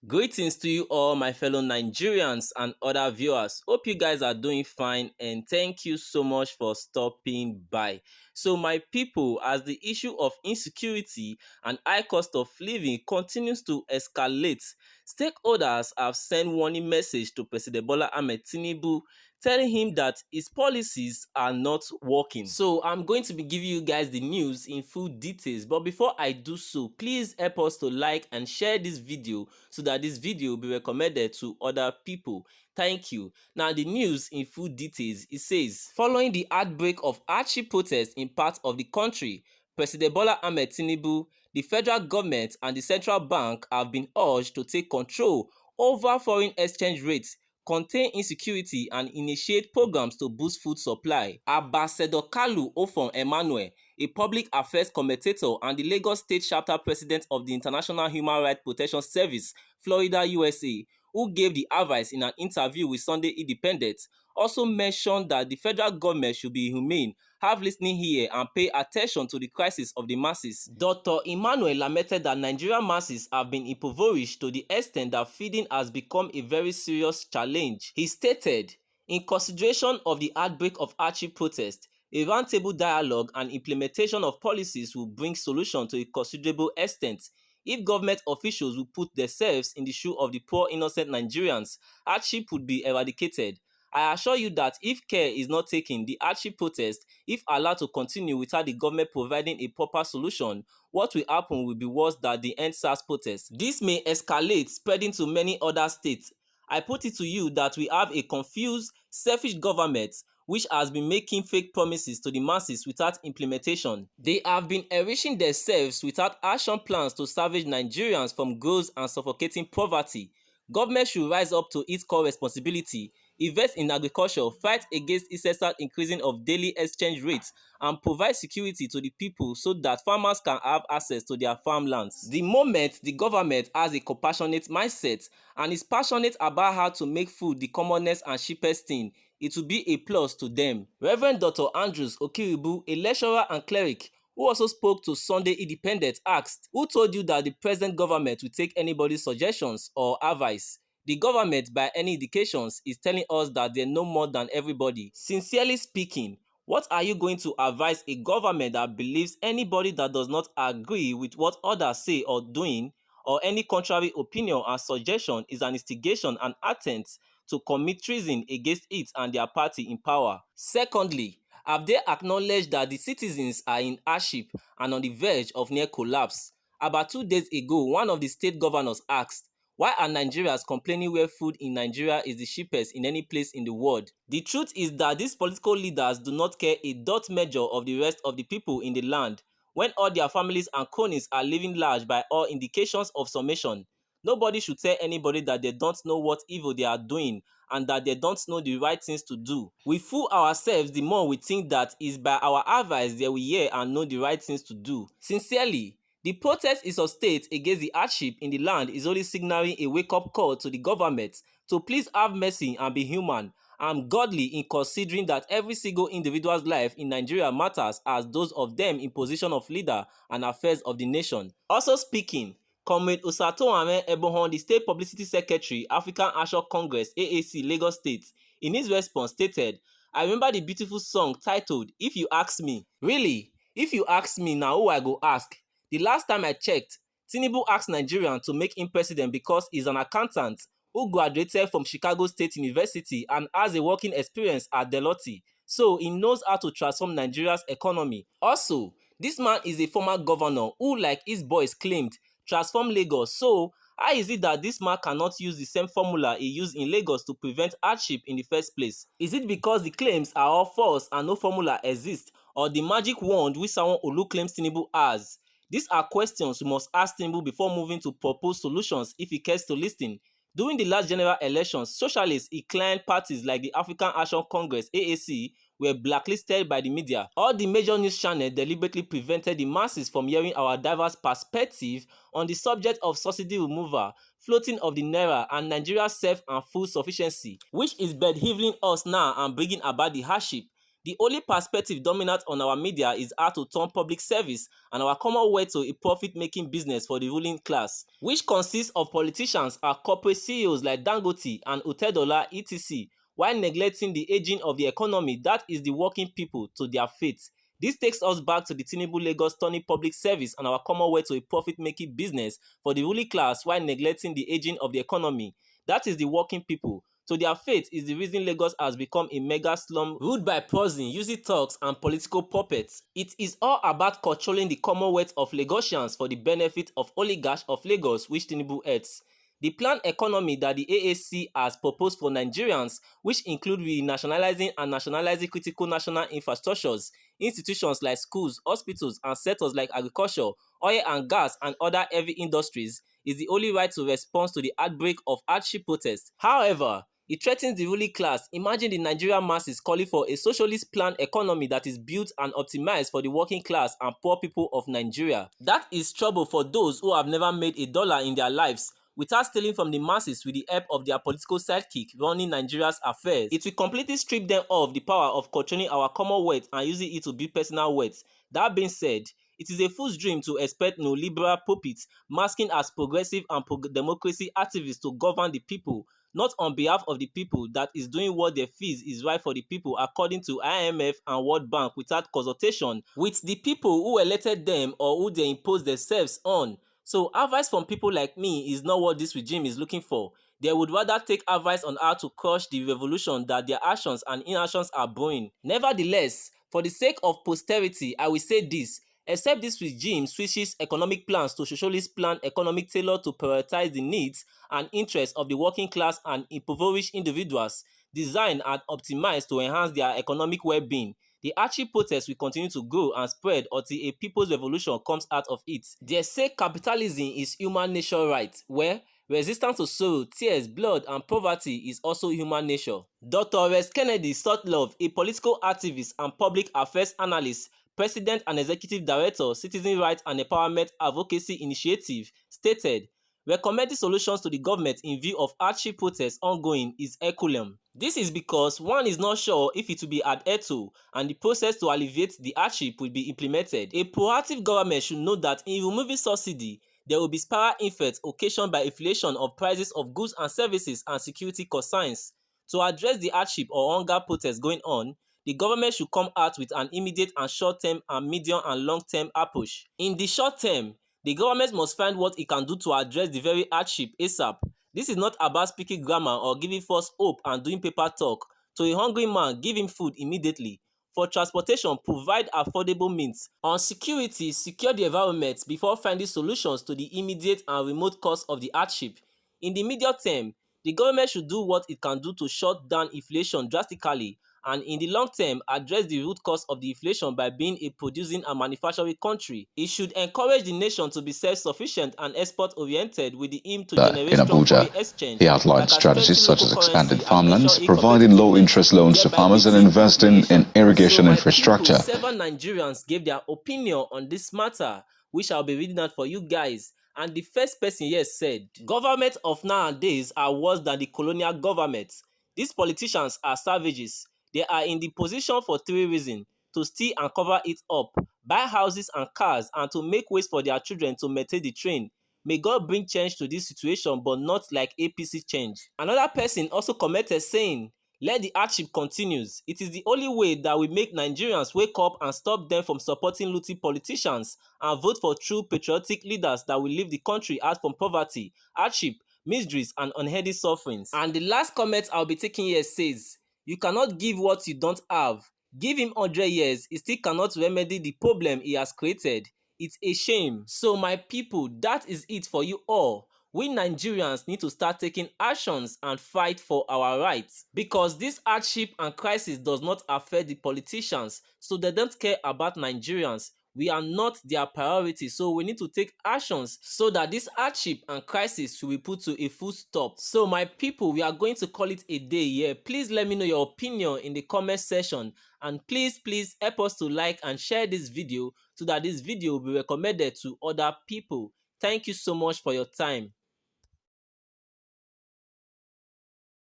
Greetings to you all, my fellow Nigerians and other viewers. Hope you guys are doing fine and thank you so much for stopping by. So, my people, as the issue of insecurity and high cost of living continues to escalate, stakeholders have sent warning message to President Bola Ahmed Tinubu telling him that his policies are not working. So I'm going to be giving you guys the news in full details, but before I do so, please help us to like and share this video so that this video will be recommended to other people. Thank you. Now the news in full details, it says, following the outbreak of Archie protests in parts of the country, President Bola Ahmed Tinubu, the federal government and the central bank have been urged to take control over foreign exchange rates, contain insecurity and initiate programs to boost food supply. Ambassador Kalu Ofon Emmanuel, a public affairs commentator and the Lagos State Chapter President of the International Human Rights Protection Service, Florida, USA, who gave the advice in an interview with Sunday Independent, also mentioned that the federal government should be humane, have listening ear and pay attention to the crisis of the masses. Dr. Emmanuel lamented that Nigerian masses have been impoverished to the extent that feeding has become a very serious challenge. He stated, in consideration of the outbreak of Archie protest, a roundtable dialogue and implementation of policies will bring solution to a considerable extent. If government officials will put themselves in the shoe of the poor innocent Nigerians, hardship would be eradicated. I assure you that if care is not taken, the hardship protest, if allowed to continue without the government providing a proper solution, what will happen will be worse than the End SARS protest. This may escalate, spreading to many other states. I put it to you that we have a confused, selfish government which has been making fake promises to the masses without implementation. They have been enriching themselves without action plans to salvage Nigerians from gross and suffocating poverty. Government should rise up to its core responsibility, invest in agriculture, fight against incessant increasing of daily exchange rates, and provide security to the people so that farmers can have access to their farmlands. The moment the government has a compassionate mindset and is passionate about how to make food the commonest and cheapest thing, it will be a plus to them. Reverend Dr. Andrews Okiribu, a lecturer and cleric, who also spoke to Sunday Independent, asked, who told you that the present government will take anybody's suggestions or advice? The government, by any indications, is telling us that they know more than everybody. Sincerely speaking, what are you going to advise a government that believes anybody that does not agree with what others say or doing, or any contrary opinion and suggestion is an instigation and attempt to commit treason against it and their party in power? Secondly, have they acknowledged that the citizens are in hardship and on the verge of near collapse? About 2 days ago, one of the state governors asked, why are Nigerians complaining where food in Nigeria is the cheapest in any place in the world? The truth is that these political leaders do not care a dot measure of the rest of the people in the land, when all their families and cronies are living large by all indications of summation. Nobody should tell anybody that they don't know what evil they are doing and that they don't know the right things to do. We fool ourselves the more we think that it's by our advice they will hear and know the right things to do. Sincerely, the protest in some states against the hardship in the land is only signaling a wake-up call to the government to please have mercy and be human and godly in considering that every single individual's life in Nigeria matters as those of them in position of leader and affairs of the nation. Also speaking, Comrade Osatoame Ebohon, the State Publicity Secretary, African Action Congress, AAC, Lagos State, in his response stated, I remember the beautiful song titled, If You Ask Me. Really? If you ask me, now who I go ask? The last time I checked, Tinubu asked Nigerians to make him president because he's an accountant who graduated from Chicago State University and has a working experience at Deloitte, so he knows how to transform Nigeria's economy. Also, this man is a former governor who, like his boys claimed, transformed Lagos. So, how is it that this man cannot use the same formula he used in Lagos to prevent hardship in the first place? Is it because the claims are all false and no formula exists, or the magic wand which someone Olu claims Tinubu has? These are questions we must ask Tinubu before moving to propose solutions if he cares to listen. During the last general elections, socialist-inclined parties like the African Action Congress (AAC) were blacklisted by the media. All the major news channels deliberately prevented the masses from hearing our diverse perspective on the subject of subsidy removal, floating of the naira, and Nigeria's self and food sufficiency, which is bedeviling us now and bringing about the hardship. The only perspective dominant on our media is how to turn public service and our commonwealth to a profit-making business for the ruling class, which consists of politicians and corporate CEOs like Dangote and Otedola etc., while neglecting the aging of the economy that is the working people to their fate. This takes us back to the Tinubu Lagos turning public service and our commonwealth to a profit-making business for the ruling class while neglecting the aging of the economy. That is the working people. So their fate is the reason Lagos has become a mega slum ruled by poison, using thugs and political puppets. It is all about controlling the commonwealth of Lagosians for the benefit of oligarchs of Lagos, which Tinubu heads. The planned economy that the AAC has proposed for Nigerians, which include renationalizing and nationalizing critical national infrastructures, institutions like schools, hospitals, and sectors like agriculture, oil and gas, and other heavy industries, is the only right to respond to the outbreak of hardship protests. However, it threatens the ruling class. Imagine the Nigerian masses calling for a socialist planned economy that is built and optimized for the working class and poor people of Nigeria. That is trouble for those who have never made a dollar in their lives without stealing from the masses with the help of their political sidekick running Nigeria's affairs. It will completely strip them of the power of controlling our commonwealth and using it to build personal wealth. That being said, it is a fool's dream to expect neoliberal puppets masking as progressive and pro-democracy activists to govern the people, not on behalf of the people, that is doing what they feel is right for the people according to IMF and World Bank without consultation with the people who elected them or who they impose themselves on. So advice from people like me is not what this regime is looking for. They would rather take advice on how to crush the revolution that their actions and inactions are brewing. Nevertheless, for the sake of posterity, I will say this: except this regime switches economic plans to socialist plan economic tailored to prioritize the needs and interests of the working class and impoverished individuals, designed and optimized to enhance their economic well-being, the hardship protest will continue to grow and spread until a people's revolution comes out of it. They say capitalism is human nature right, where resistance to sorrow, tears, blood, and poverty is also human nature. Dr. Rex Kennedy Sotloff, a political activist and public affairs analyst, President and Executive Director, Citizen Rights and Empowerment Advocacy Initiative, stated, recommending solutions to the government in view of hardship protests ongoing is herculean. This is because one is not sure if it will be adhered to and the process to alleviate the hardship will be implemented. A proactive government should know that in removing subsidy, there will be spiral effects occasioned by inflation of prices of goods and services and security concerns. To address the hardship or hunger protests going on, the government should come out with an immediate and short-term and medium and long-term approach. In the short term, the government must find what it can do to address the very hardship ASAP. This is not about speaking grammar or giving false hope and doing paper talk. To a hungry man, give him food immediately. For transportation, provide affordable means. On security, secure the environment before finding solutions to the immediate and remote cause of the hardship. In the medium term, the government should do what it can do to shut down inflation drastically, and in the long term address the root cause of the inflation by being a producing and manufacturing country. It should encourage the nation to be self-sufficient and export-oriented with the aim to generate in strong Abuja, foreign exchange. he outlined that can strategies strengthen such as local expanded currency and farmlands, ensure providing low-interest competitiveness, loans to thereby farmers, and beating investing in inflation. irrigation So my infrastructure. people, several Nigerians gave their opinion on this matter, which I'll be reading out for you guys. And the first person here said, government of nowadays are worse than the colonial government. These politicians are savages. They are in the position for three reasons: to steal and cover it up, buy houses and cars, and to make ways for their children to maintain the train. May God bring change to this situation, but not like APC change. Another person also commented saying, let the hardship continues. It is the only way that will make Nigerians wake up and stop them from supporting looting politicians and vote for true patriotic leaders that will lift the country out from poverty, hardship, miseries, and unhealthy sufferings. And the last comment I'll be taking here says, you cannot give what you don't have. Give him 100 years, he still cannot remedy the problem he has created. It's a shame. So my people, that is it for you all. We Nigerians need to start taking actions and fight for our rights, because this hardship and crisis does not affect the politicians, so they don't care about Nigerians. We are not their priority, so we need to take actions so that this hardship and crisis will be put to a full stop. So my people, we are going to call it a day here. Please let me know your opinion in the comment section, and please help us to like and share this video so that this video will be recommended to other people. Thank you so much for your time.